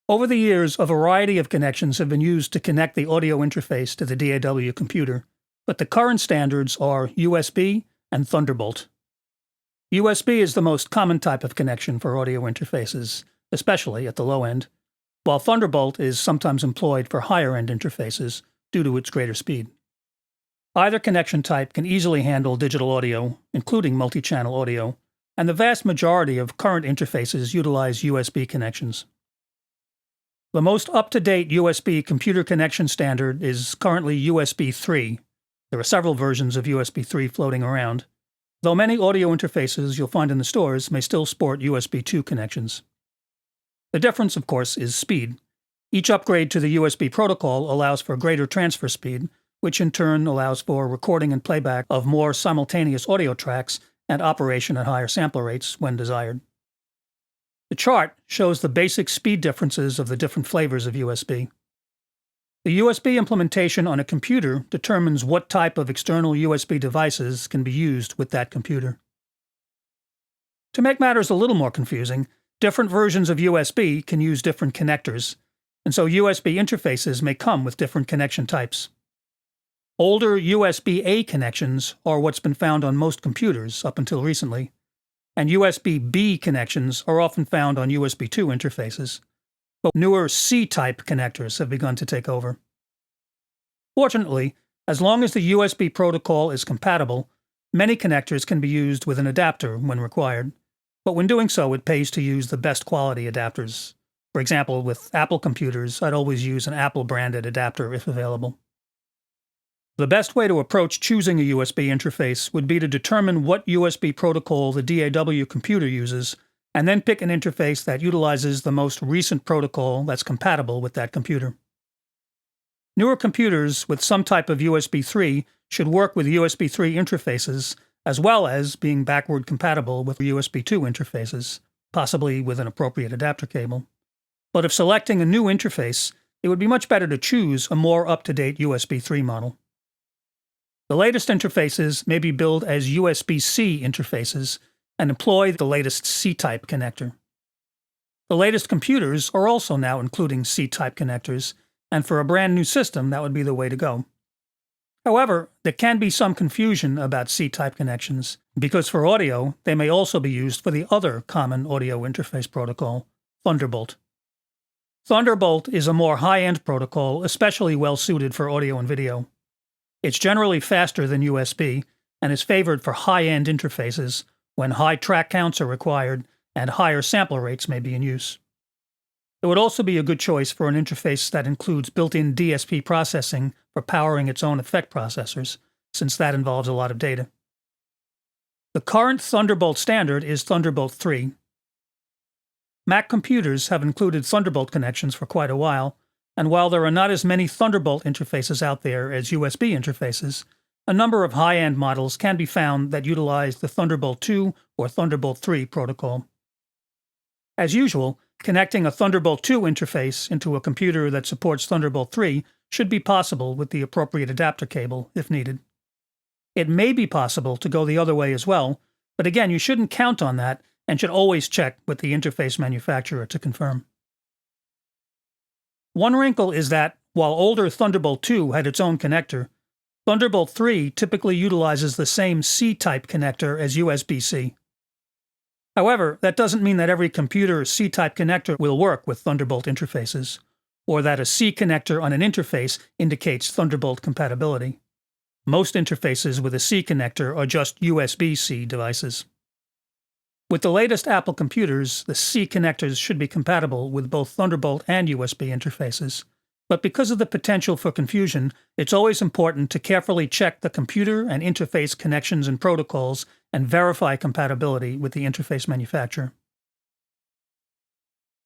Over the years, a variety of connections have been used to connect the audio interface to the DAW computer, but the current standards are USB and Thunderbolt. USB is the most common type of connection for audio interfaces, especially at the low end, while Thunderbolt is sometimes employed for higher-end interfaces due to its greater speed. Either connection type can easily handle digital audio, including multi-channel audio, and the vast majority of current interfaces utilize USB connections. The most up-to-date USB computer connection standard is currently USB 3. There are several versions of USB 3 floating around, though many audio interfaces you'll find in the stores may still sport USB 2 connections. The difference, of course, is speed. Each upgrade to the USB protocol allows for greater transfer speed, which in turn allows for recording and playback of more simultaneous audio tracks and operation at higher sample rates when desired. The chart shows the basic speed differences of the different flavors of USB. The USB implementation on a computer determines what type of external USB devices can be used with that computer. To make matters a little more confusing, different versions of USB can use different connectors, and so USB interfaces may come with different connection types. Older USB-A connections are what's been found on most computers up until recently, and USB-B connections are often found on USB 2 interfaces, but newer C-type connectors have begun to take over. Fortunately, as long as the USB protocol is compatible, many connectors can be used with an adapter when required, but when doing so, it pays to use the best quality adapters. For example, with Apple computers, I'd always use an Apple-branded adapter if available. The best way to approach choosing a USB interface would be to determine what USB protocol the DAW computer uses, and then pick an interface that utilizes the most recent protocol that's compatible with that computer. Newer computers with some type of USB 3 should work with USB 3 interfaces, as well as being backward compatible with USB 2 interfaces, possibly with an appropriate adapter cable. But if selecting a new interface, it would be much better to choose a more up-to-date USB 3 model. The latest interfaces may be billed as USB-C interfaces and employ the latest C-type connector. The latest computers are also now including C-type connectors, and for a brand new system, that would be the way to go. However, there can be some confusion about C-type connections, because for audio, they may also be used for the other common audio interface protocol, Thunderbolt. Thunderbolt is a more high-end protocol, especially well-suited for audio and video. It's generally faster than USB and is favored for high-end interfaces when high track counts are required and higher sample rates may be in use. It would also be a good choice for an interface that includes built-in DSP processing for powering its own effect processors, since that involves a lot of data. The current Thunderbolt standard is Thunderbolt 3. Mac computers have included Thunderbolt connections for quite a while, and while there are not as many Thunderbolt interfaces out there as USB interfaces, a number of high-end models can be found that utilize the Thunderbolt 2 or Thunderbolt 3 protocol. As usual, connecting a Thunderbolt 2 interface into a computer that supports Thunderbolt 3 should be possible with the appropriate adapter cable, if needed. It may be possible to go the other way as well, but again, you shouldn't count on that and should always check with the interface manufacturer to confirm. One wrinkle is that, while older Thunderbolt 2 had its own connector, Thunderbolt 3 typically utilizes the same C-type connector as USB-C. However, that doesn't mean that every computer C-type connector will work with Thunderbolt interfaces, or that a C connector on an interface indicates Thunderbolt compatibility. Most interfaces with a C connector are just USB-C devices. With the latest Apple computers, the C connectors should be compatible with both Thunderbolt and USB interfaces. But because of the potential for confusion, it's always important to carefully check the computer and interface connections and protocols and verify compatibility with the interface manufacturer.